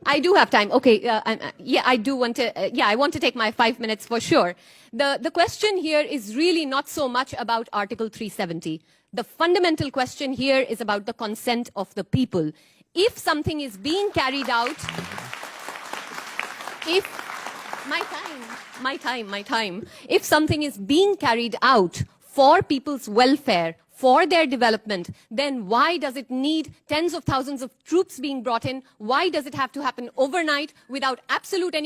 I do have time. Okay. Yeah, I do want to. I want to take my 5 minutes for sure. The question here is really not so much about Article 370. The fundamental question here is about the consent of the people. If something is being carried out, if my time. If something is being carried out for people's welfare, for their development, then why does it need tens of thousands of troops being brought in? Why does it have to happen overnight without absolutely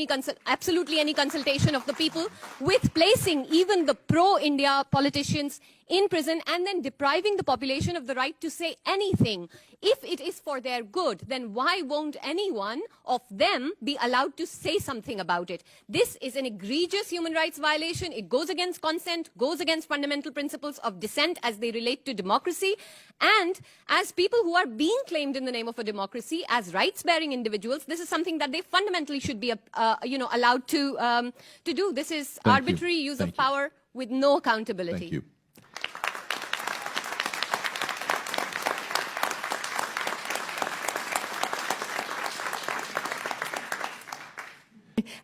any consultation of the people, with placing even the pro-India politicians in prison and then depriving the population of the right to say anything? If it is for their good, then why won't anyone of them be allowed to say something about it? This is an egregious human rights violation. It goes against consent, goes against fundamental principles of dissent as they relate to democracy. And as people who are being claimed in the name of a democracy as rights-bearing individuals, this is something that they fundamentally should be allowed to do. This is arbitrary use of power with no accountability. Thank you.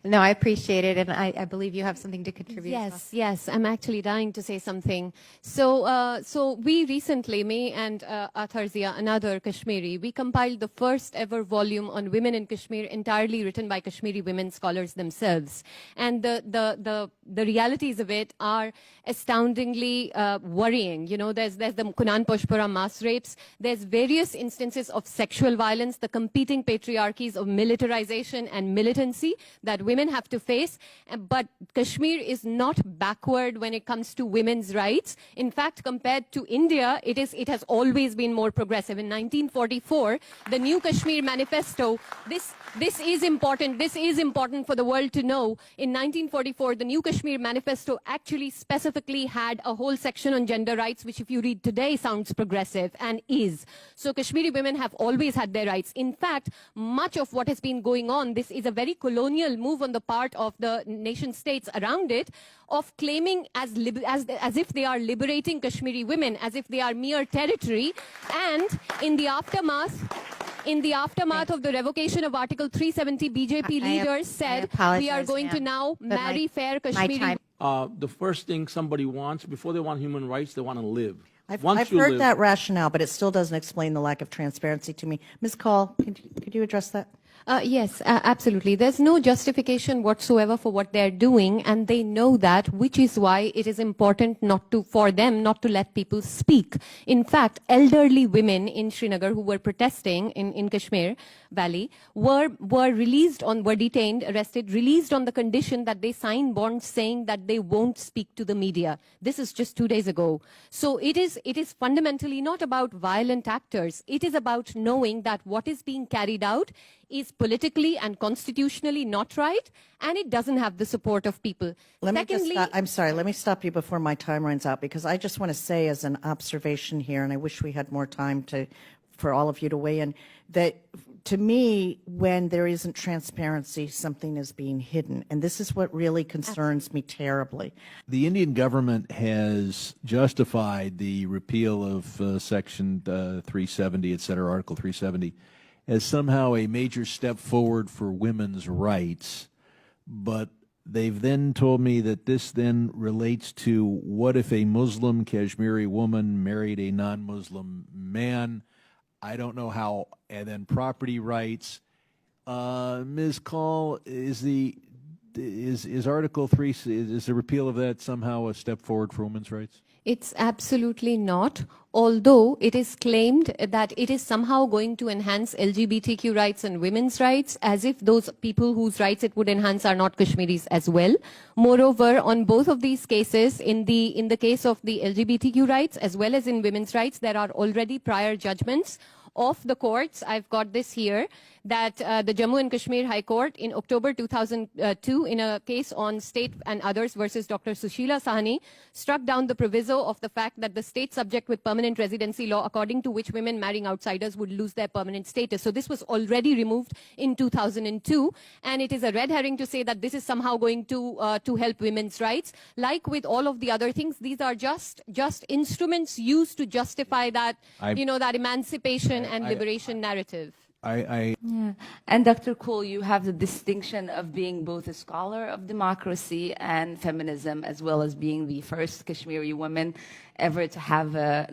No, I appreciate it, and I believe you have something to contribute. Yes, I'm actually dying to say something. So we recently, me and Atharzia, another Kashmiri, we compiled the first ever volume on women in Kashmir, entirely written by Kashmiri women scholars themselves. And the realities of it are astoundingly worrying. You know, there's the Kunan Poshpura mass rapes. There's various instances of sexual violence, the competing patriarchies of militarization and militancy that women have to face. But Kashmir is not backward when it comes to women's rights. In fact, compared to India, it has always been more progressive. In 1944, the New Kashmir Manifesto, this is important. This is important for the world to know. In 1944, the New Kashmir Manifesto actually specifically had a whole section on gender rights, which if you read today sounds progressive, and is. So Kashmiri women have always had their rights. In fact, much of what has been going on, this is a very colonial move on the part of the nation states around it, of claiming as if they are liberating Kashmiri women, as if they are mere territory. And in the aftermath of the revocation of Article 370, BJP leaders said, we are going to now marry fair Kashmiri. The first thing somebody wants, before they want human rights, they want to live. I've heard that rationale, but it still doesn't explain the lack of transparency to me. Ms. Call, could you address that? Yes, absolutely. There's no justification whatsoever for what they're doing, and they know that, which is why it is important for them not to let people speak. In fact, elderly women in Srinagar who were protesting in Kashmir Valley were detained, arrested, released on the condition that they sign bonds saying that they won't speak to the media. This is just 2 days ago. So it is fundamentally not about violent actors. It is about knowing that what is being carried out is politically and constitutionally not right, and it doesn't have the support of people. I'm sorry, let me stop you before my time runs out, because I just want to say as an observation here, and I wish we had more time for all of you to weigh in, that to me, when there isn't transparency, something is being hidden. And this is what really concerns me terribly. The Indian government has justified the repeal of Section 370, et cetera, Article 370, as somehow a major step forward for women's rights. But they've then told me that this then relates to what if a Muslim Kashmiri woman married a non-Muslim man? I don't know how. And then property rights. Ms. Call, is Article 3, is the repeal of that somehow a step forward for women's rights? It's absolutely not, although it is claimed that it is somehow going to enhance LGBTQ rights and women's rights, as if those people whose rights it would enhance are not Kashmiris as well. Moreover, on both of these cases, in the case of the LGBTQ rights as well as in women's rights, there are already prior judgments of the courts. I've got this here, that the Jammu and Kashmir High Court in October 2002, in a case on State and Others versus Dr. Sushila Sahni, struck down the proviso of the fact that the state subject with permanent residency law, according to which women marrying outsiders would lose their permanent status. So this was already removed in 2002, and it is a red herring to say that this is somehow going to help women's rights. Like with all of the other things, these are just instruments used to justify that, that emancipation and liberation narrative. Yeah. And Dr. Kool, you have the distinction of being both a scholar of democracy and feminism, as well as being the first Kashmiri woman ever to have a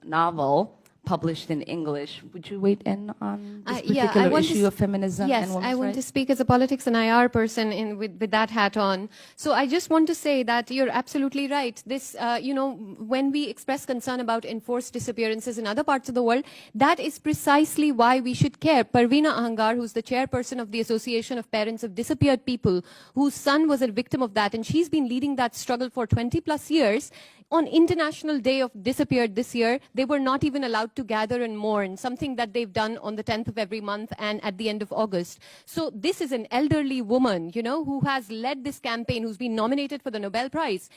novel published in English. Would you weigh in on this particular issue of feminism yes, and women's I want rights? to speak as a politics and IR person with that hat on. So I just want to say that you're absolutely right. This, when we express concern about enforced disappearances in other parts of the world, that is precisely why we should care. Parveena Ahangar, who's the chairperson of the Association of Parents of Disappeared People, whose son was a victim of that, and she's been leading that struggle for 20 plus years. On International Day of Disappeared this year, they were not even allowed to gather and mourn, something that they've done on the 10th of every month and at the end of August. So this is an elderly woman, who has led this campaign, who's been nominated for the Nobel Prize.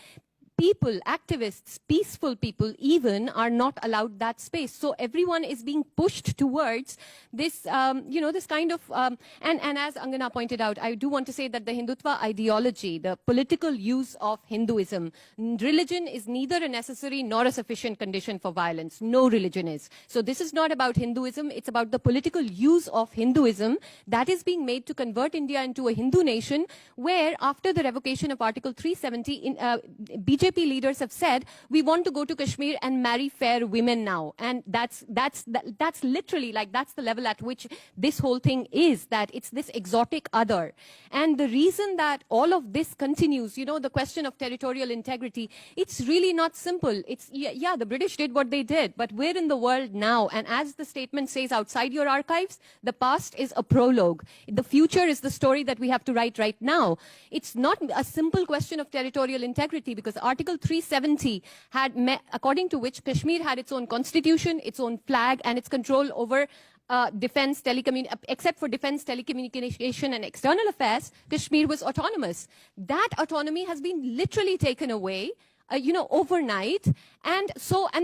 People, activists, peaceful people even are not allowed that space. So everyone is being pushed towards this, this kind of, and as Angana pointed out, I do want to say that the Hindutva ideology, the political use of Hinduism, religion is neither a necessary nor a sufficient condition for violence. No religion is. So this is not about Hinduism. It's about the political use of Hinduism that is being made to convert India into a Hindu nation, where after the revocation of Article 370, BJP leaders have said, we want to go to Kashmir and marry fair women now. And that's literally, like, that's the level at which this whole thing is, that it's this exotic other. And the reason that all of this continues, the question of territorial integrity, it's really not simple. It's, yeah, the British did what they did, but we're in the world now. And as the statement says, outside your archives, the past is a prologue. The future is the story that we have to write right now. It's not a simple question of territorial integrity, because Article 370 according to which Kashmir had its own constitution, its own flag, and its control over defense, except for defense, telecommunication, and external affairs, Kashmir was autonomous. That autonomy has been literally taken away, overnight. And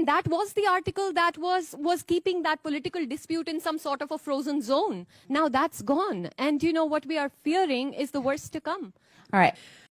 that was the article that was keeping that political dispute in some sort of a frozen zone. Now that's gone. And what we are fearing is the worst to come. All right.